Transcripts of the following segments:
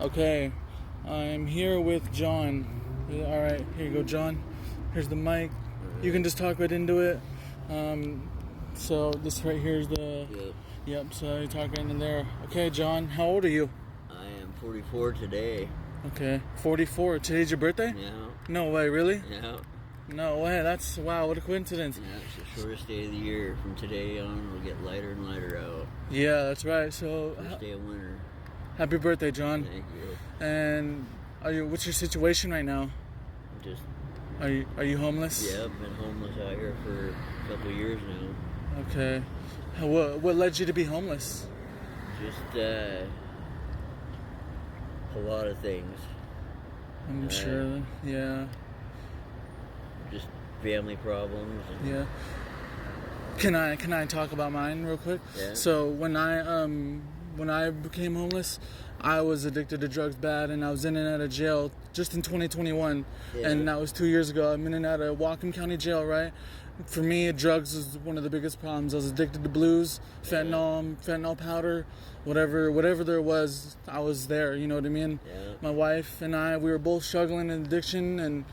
Okay, I'm here with John. All right, here you go, John. Here's the mic. You can just talk right into it. So this right here is the. Yep. Yep. So you talk right in there. Okay, John. How old are you? I am 44 today. Okay, 44. Today's your birthday? Yeah. No way, really? Yeah. No way. That's wow. What a coincidence. Yeah, it's the shortest day of the year. From today on, it'll get lighter and lighter out. Yeah, that's right. So First day of winter. happy birthday, John. Thank you. And what's your situation right now? Just, Are you homeless? yeah, I've been homeless out here for a couple of years now. Okay. What led you to be homeless? Just a lot of things. I'm sure. Yeah. Just family problems. And, Yeah. Can I talk about mine real quick? Yeah. So when I became homeless, I was addicted to drugs bad, and I was in and out of jail just in 2021, Yeah. and that was 2 years ago. I'm in and out of Whatcom County Jail, right? For me, drugs is one of the biggest problems. I was addicted to blues, fentanyl powder, whatever there was, I was there. You know what I mean? Yeah. My wife and I, we were both struggling in addiction, and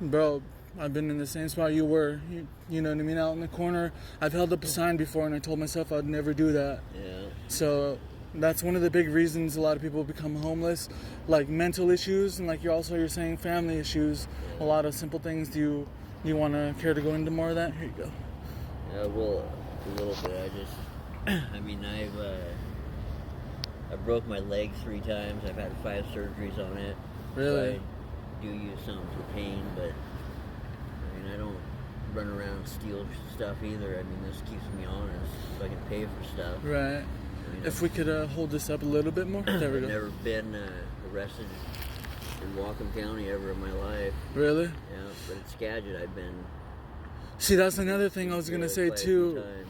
bro, I've been in the same spot you were. You know what I mean? Out in the corner. I've held up a sign before, and I told myself I'd never do that. Yeah. So that's one of the big reasons a lot of people become homeless, like mental issues, and like you're saying family issues. A lot of simple things. Do you want to care to go into more of that? Here you go. Yeah, well, a little bit. I mean, I broke my leg 3 times. I've had 5 surgeries on it. Really? So I do use some for pain, but I mean, I don't run around and steal stuff either. I mean, this keeps me honest, so I can pay for stuff. Right. I mean, If we could hold this up a little bit more. There we I've go. never been arrested in Whatcom County ever in my life. Really? Yeah, but at Skagit I've been. See, that's another thing I was gonna say quite a few too. times.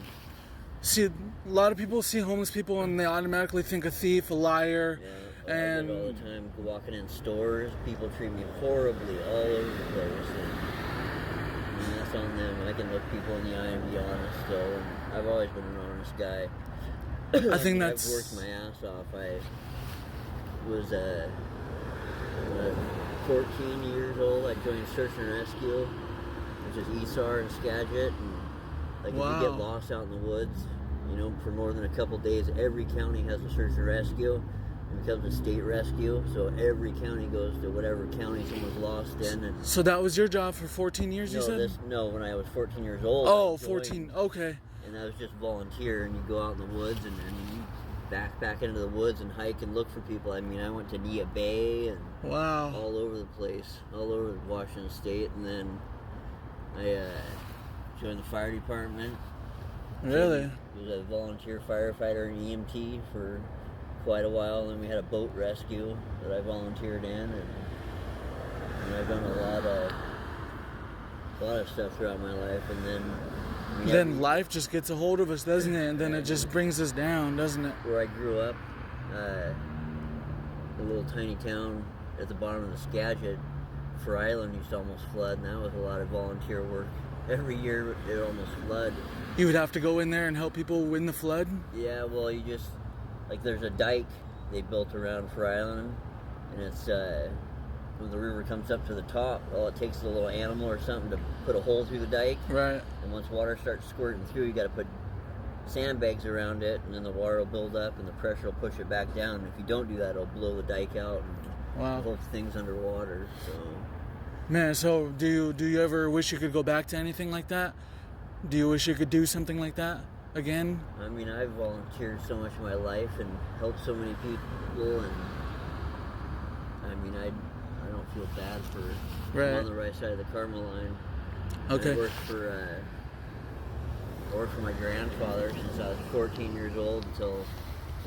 See, a lot of people see homeless people and they automatically think a thief, a liar, Yeah, and I get all the time walking in stores. People treat me horribly all over the place. And, I mean, that's on them. I can look people in the eye and be honest, though. And I've always been an honest guy. I think that's. I've worked my ass off. I was 14 years old. I joined Search and Rescue, which is ESAR in Skagit. And like, Wow. if you get lost out in the woods, you know, for more than a couple days, every county has a Search and Rescue. It becomes a state rescue, so every county goes to whatever county someone's lost in. And So that was your job for 14 years, you said? when I was 14 years old. Oh, I joined, 14. Okay. And I was just volunteer, and you go out in the woods and you back into the woods and hike and look for people. I mean, I went to Nia Bay and Wow. all over the place, all over Washington State, and then I joined the fire department. Really? I was a volunteer firefighter and EMT for quite a while, and then we had a boat rescue that I volunteered in, and I've done a lot of stuff throughout my life, and then Life just gets a hold of us, doesn't it? And then it just brings us down, doesn't it? where I grew up, a little tiny town at the bottom of the Skagit, Fur Island used to almost flood, and that was a lot of volunteer work. Every year it almost flooded. You would have to go in there and help people win the flood? Yeah, well, you just, like, there's a dike they built around Fur Island, and it's, when the river comes up to the top, all it takes is a little animal or something to put a hole through the dike, Right. and once water starts squirting through, you got to put sandbags around it, and then the water will build up, and the pressure will push it back down, and if you don't do that, it'll blow the dike out, and Wow. hold things underwater, so... Man, so do you ever wish you could go back to anything like that? Do you wish you could do something like that again? I mean, I've volunteered so much in my life and helped so many people, and I mean, I don't feel bad for Right. I'm on the right side of the karma line. Okay. I worked for my grandfather since I was 14 years old until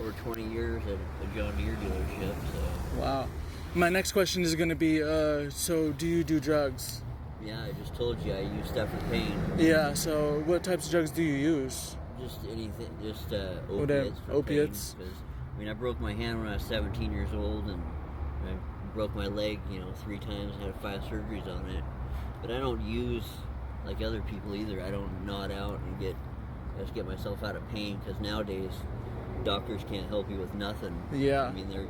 over 20 years at a John Deere dealership. So Wow. My next question is going to be, so do you do drugs? yeah, I just told you I use stuff for pain. Yeah, so what types of drugs do you use? Just anything, just Whatever, opiates. opiates. Because I mean, I broke my hand when I was 17 years old, and I broke my leg, 3 times. And had 5 surgeries on it. But I don't use like other people either. I don't nod out and just get myself out of pain, because nowadays doctors can't help you with nothing. Yeah. I mean,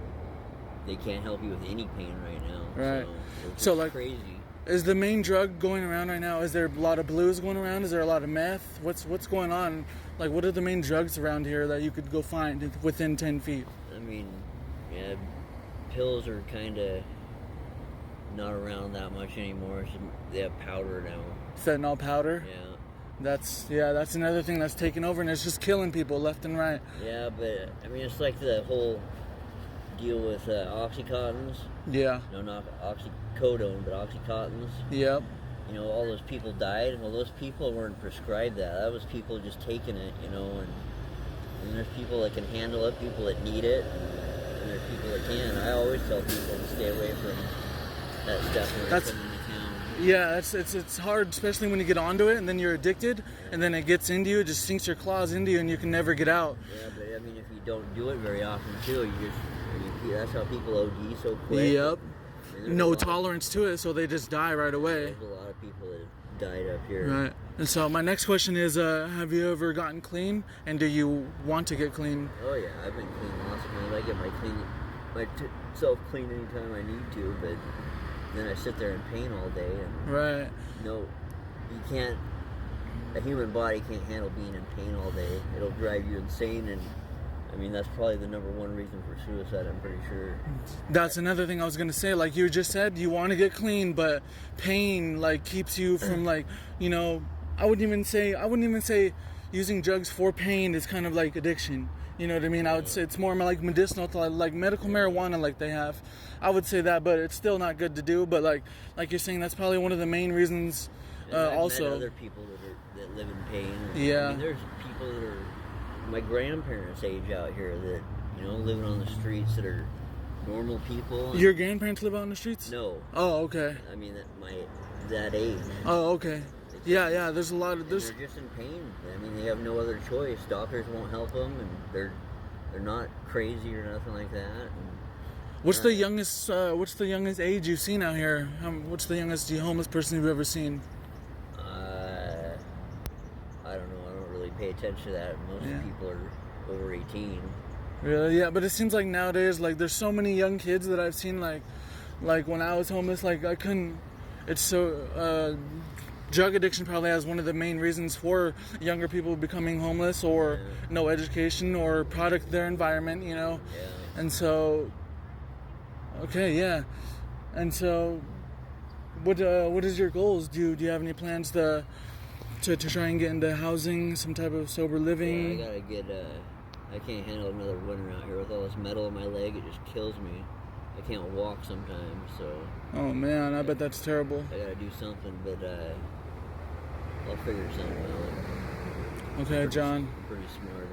they can't help you with any pain right now. Right. So, it's So, just like, crazy. is the main drug going around right now? Is there a lot of blues going around? Is there a lot of meth? What's going on? Like, what are the main drugs around here that you could go find within 10 feet? I mean, yeah, pills are kind of not around that much anymore. So they have powder now. Fentanyl powder? Yeah. That's another thing that's taken over, and it's just killing people left and right. Yeah, but I mean, it's like the whole deal with Oxycontins. Yeah. No, not oxycodone, but Oxycontins. Yep. You know, all those people died. Well, those people weren't prescribed that. That was people just taking it, you know, and there's people that can handle it, people that need it, and there's people that can. I always tell people to stay away from that stuff when they're coming into town. Yeah, it's hard, especially when you get onto it and then you're addicted, and then it gets into you, it just sinks your claws into you, and you can never get out. Yeah, but I mean, if you don't do it very often too, that's how people OD so quick. Yep. I mean, No tolerance to it, so they just die right away. There's a lot of people that have died up here. Right. And so my next question is, have you ever gotten clean, and do you want to get clean? Oh yeah, I've been clean lots of times. I get myself clean anytime I need to, but then I sit there in pain all day, and Right. no, you can't. A human body can't handle being in pain all day. It'll drive you insane, and I mean that's probably the number one reason for suicide. I'm pretty sure. That's another thing I was gonna say. Like you just said, you want to get clean, but pain like keeps you from like, you know, I wouldn't even say using drugs for pain is kind of like addiction. You know what I mean? I would say it's more like medicinal, like medical marijuana, like they have. I would say that, but it's still not good to do. But like you're saying, that's probably one of the main reasons. And I've Also, met other people that live in pain. Yeah. I mean, there's people that are my grandparents' age out here that, you know, living on the streets that are normal people. Your grandparents live out on the streets? No. Oh, okay. I mean, that age. Oh, okay. Yeah. There's a lot of They're just in pain. I mean, they have no other choice. Doctors won't help them, and they're not crazy or nothing like that. And, What's the youngest age you've seen out here? What's the youngest homeless person you've ever seen? I don't know. I don't really pay attention to that. Most people are over 18. Really? Yeah, but it seems like nowadays, like there's so many young kids that I've seen. Like when I was homeless, like I couldn't. It's so. Drug addiction probably has one of the main reasons for younger people becoming homeless, or no education or product their environment, you know. Yeah. And so, okay, yeah. And so, what is your goals? Do you have any plans to try and get into housing, some type of sober living? Yeah, I gotta get. I can't handle another winter out here with all this metal in my leg. It just kills me. I can't walk sometimes, so. Oh man, I bet that's terrible. I gotta do something, but I'll figure something out. Okay, John. I'm pretty smart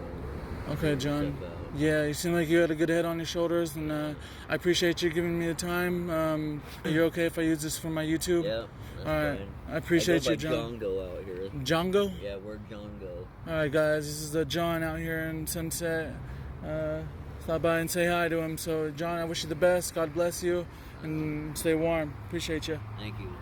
on. Okay, John. Yeah, you seem like you had a good head on your shoulders, and I appreciate you giving me the time. Are you okay if I use this for my YouTube? Yeah, that's all right. fine. I appreciate you, I John. go by Django out here. Django? Yeah, we're Django. All right, guys. This is John out here in Sunset. Stop by and say hi to him. So, John, I wish you the best. God bless you, and stay warm. Appreciate you. Thank you.